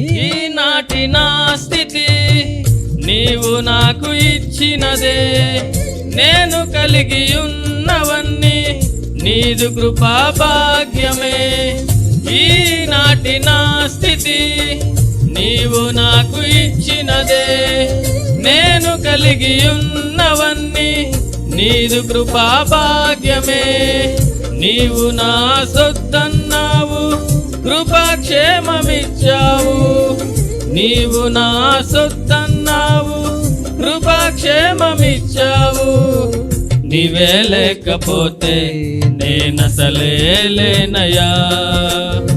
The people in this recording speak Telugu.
ఈనాటి నా స్థితి నీవు నాకు ఇచ్చినదే, నేను కలిగి ఉన్నవన్నీ నీదు కృపా భాగ్యమే. ఈనాటి నా స్థితి నీవు నాకు ఇచ్చినదే, నేను కలిగి ఉన్నవన్నీ నీదు కృపా భాగ్యమే. నీవు నా సొత్తన్నావు, కృపాక్షేమమిచ్చావు. నీవు నా సొత్తన్నావు, కృపాక్షేమమిచ్చావు. నీవే లేకపోతే నేనసలే లేనయ్యా.